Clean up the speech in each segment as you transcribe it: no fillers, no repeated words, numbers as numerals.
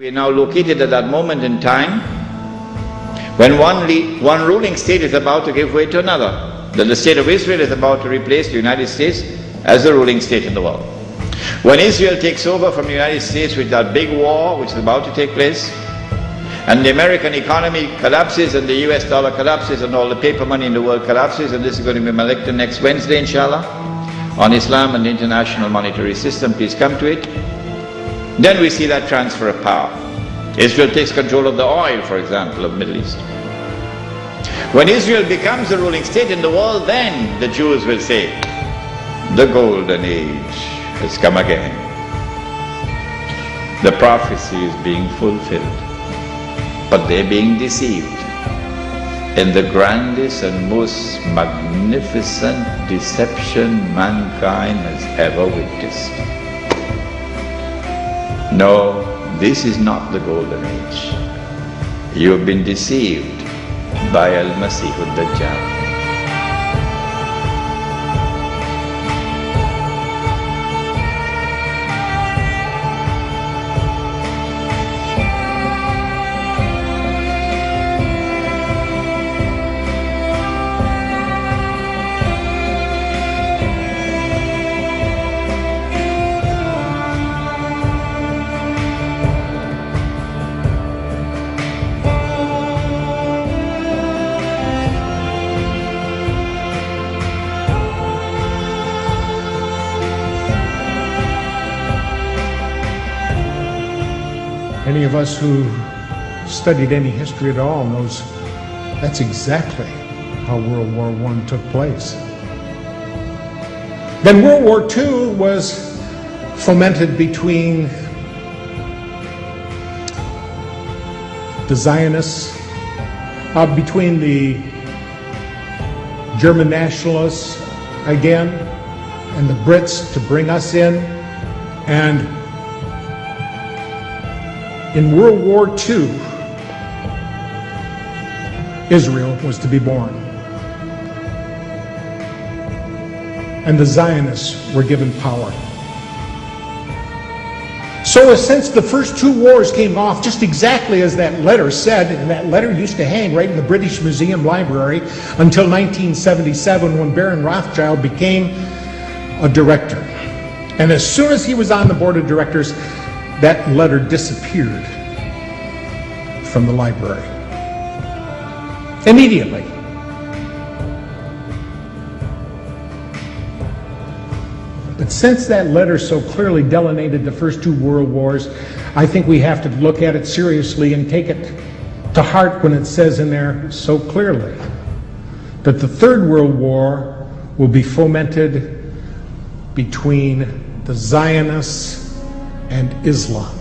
We are now located at that moment in time when one ruling state is about to give way to another. That the state of Israel is about to replace the United States as the ruling state in the world. When Israel takes over from the United States with that big war which is about to take place, and the American economy collapses and the US dollar collapses and all the paper money in the world collapses, and this is going to be my lecture next Wednesday, inshallah, on Islam and the international monetary system, please come to it. Then we see that transfer of power. Israel takes control of the oil, for example, of the Middle East. When Israel becomes the ruling state in the world, then the Jews will say, the golden age has come again. The prophecy is being fulfilled. But they're being deceived in the grandest and most magnificent deception mankind has ever witnessed. No, this is not the golden age. You have been deceived by Al-Masih al-Dajjal. Any of us who studied any history at all knows that's exactly how World War I took place. Then World War II was fomented between the Zionists, between the German nationalists again, and the Brits to bring us in. And in World War II, Israel was to be born. And the Zionists were given power. So since the first two wars came off just exactly as that letter said, and that letter used to hang right in the British Museum Library until 1977 when Baron Rothschild became a director. And as soon as he was on the board of directors, that letter disappeared from the library. Immediately. But since that letter so clearly delineated the first two world wars, I think we have to look at it seriously and take it to heart when it says in there so clearly that the Third World War will be fomented between the Zionists and Islam.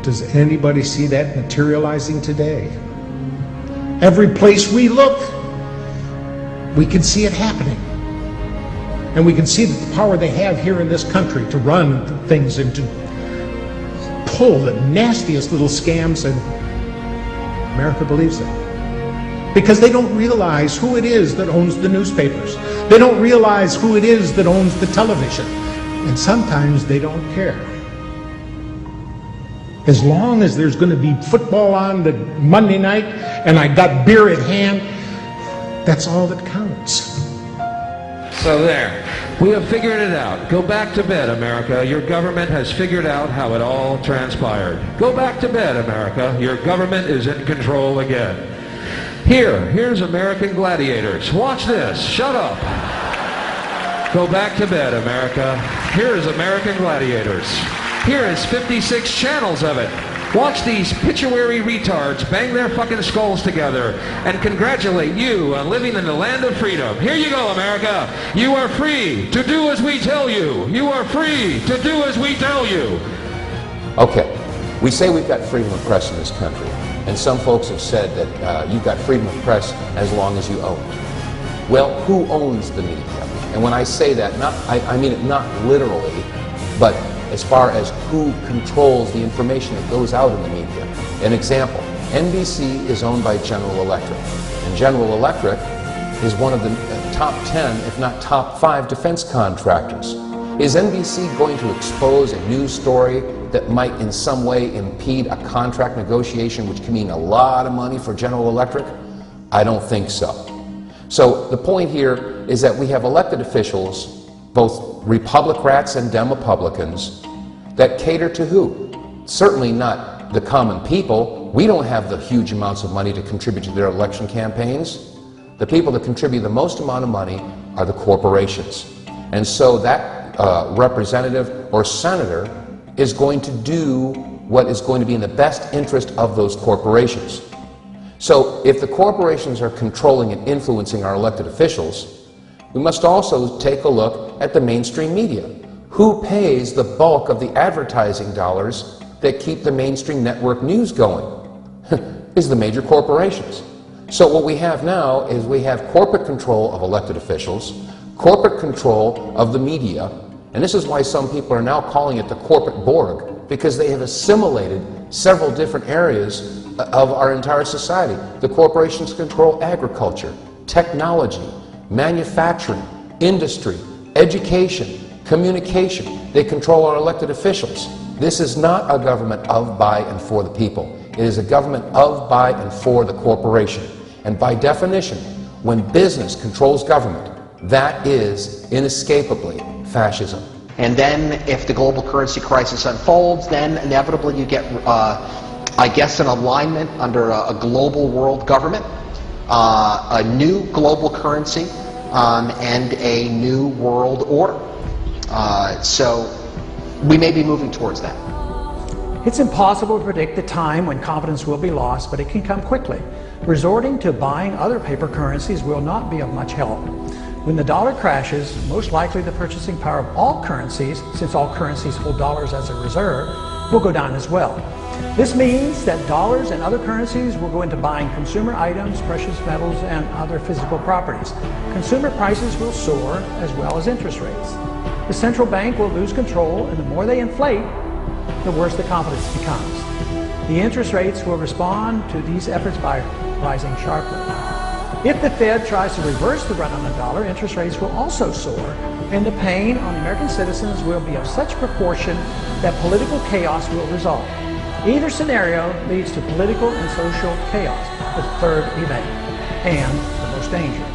Does anybody see that materializing today? Every place we look, we can see it happening. And we can see that the power they have here in this country to run things and to pull the nastiest little scams, and America believes it. Because they don't realize who it is that owns the newspapers. They don't realize who it is that owns the television. And sometimes they don't care. As long as there's going to be football on the Monday night and I got beer at hand, that's all that counts. So there, we have figured it out. Go back to bed, America. Your government has figured out how it all transpired. Go back to bed, America. Your government is in control again. Here's American gladiators. Watch this. Shut up. Go back to bed, America. Here is American gladiators. Here is 56 channels of it. Watch these pituitary retards bang their fucking skulls together and congratulate you on living in the land of freedom. Here you go, America. You are free to do as we tell you. You are free to do as we tell you. Okay, we say we've got freedom of press in this country, and some folks have said that you've got freedom of press as long as you own it. Well, who owns the media? And when I say that, I mean it not literally, but as far as who controls the information that goes out in the media. An example, NBC is owned by General Electric, and General Electric is one of the top 10, if not top 5 defense contractors. Is NBC going to expose a news story that might in some way impede a contract negotiation, which can mean a lot of money for General Electric? I don't think so. So the point here is that we have elected officials, both Republicrats and Demopublicans, that cater to who? Certainly not the common people. We don't have the huge amounts of money to contribute to their election campaigns. The people that contribute the most amount of money are the corporations. And so that representative or senator is going to do what is going to be in the best interest of those corporations. So if the corporations are controlling and influencing our elected officials, we must also take a look at the mainstream media. Who pays the bulk of the advertising dollars that keep the mainstream network news going? Is the major corporations. So what we have now is we have corporate control of elected officials, corporate control of the media, and this is why some people are now calling it the corporate Borg, because they have assimilated several different areas of our entire society. The corporations control agriculture, technology, manufacturing, industry, education, communication. They control our elected officials. This is not a government of, by, and for the people. It is a government of, by, and for the corporation. And by definition, when business controls government, that is inescapably fascism. And then if the global currency crisis unfolds, then inevitably you get, I guess, an alignment under a global world government, a new global currency, and a new world order. So we may be moving towards that. It's impossible to predict the time when confidence will be lost, but it can come quickly. Resorting to buying other paper currencies will not be of much help. When the dollar crashes, most likely the purchasing power of all currencies, since all currencies hold dollars as a reserve, will go down as well. This means that dollars and other currencies will go into buying consumer items, precious metals, and other physical properties. Consumer prices will soar as well as interest rates. The central bank will lose control, and the more they inflate, the worse the confidence becomes. The interest rates will respond to these efforts by rising sharply. If the Fed tries to reverse the run on the dollar, interest rates will also soar, and the pain on American citizens will be of such proportion that political chaos will result. Either scenario leads to political and social chaos, the third event, and the most dangerous.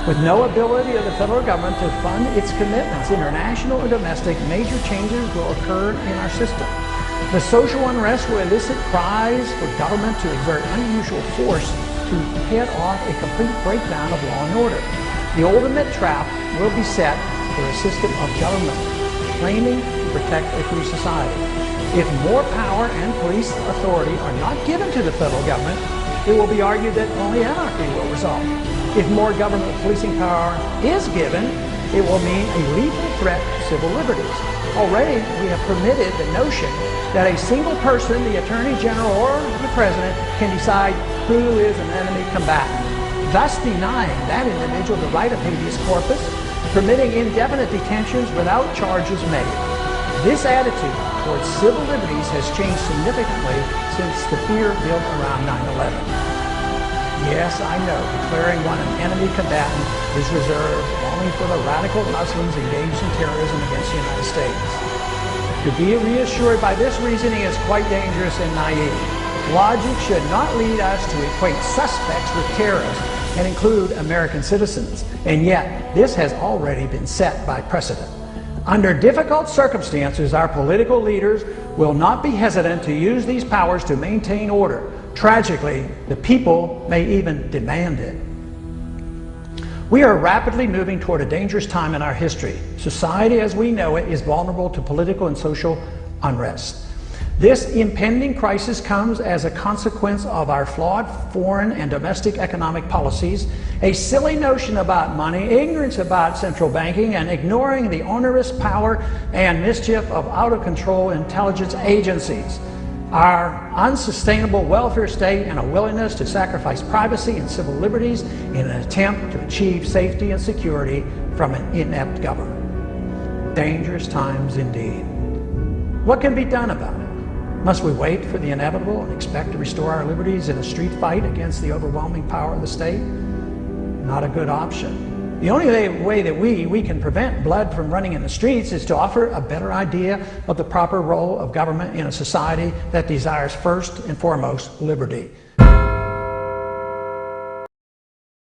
With no ability of the federal government to fund its commitments, international or domestic, major changes will occur in our system. The social unrest will elicit cries for government to exert unusual force to head off a complete breakdown of law and order. The ultimate trap will be set for a system of government claiming to protect a free society. If more power and police authority are not given to the federal government, it will be argued that only anarchy will result. If more government policing power is given, it will mean a lethal threat to civil liberties. Already, we have permitted the notion that a single person, the Attorney General or the President, can decide who is an enemy combatant, thus denying that individual the right of habeas corpus, permitting indefinite detentions without charges made. This attitude towards civil liberties has changed significantly since the fear built around 9/11. Yes, I know, declaring one an enemy combatant is reserved only for the radical Muslims engaged in terrorism against the United States. To be reassured by this reasoning is quite dangerous and naive. Logic should not lead us to equate suspects with terrorists and include American citizens, and yet this has already been set by precedent. Under difficult circumstances, our political leaders will not be hesitant to use these powers to maintain order. Tragically, the people may even demand it. We are rapidly moving toward a dangerous time in our history. Society as we know it is vulnerable to political and social unrest. This impending crisis comes as a consequence of our flawed foreign and domestic economic policies, a silly notion about money, ignorance about central banking, and ignoring the onerous power and mischief of out-of-control intelligence agencies. Our unsustainable welfare state and a willingness to sacrifice privacy and civil liberties in an attempt to achieve safety and security from an inept government. Dangerous times indeed. What can be done about it? Must we wait for the inevitable and expect to restore our liberties in a street fight against the overwhelming power of the state? Not a good option. The only way that we can prevent blood from running in the streets is to offer a better idea of the proper role of government in a society that desires first and foremost liberty.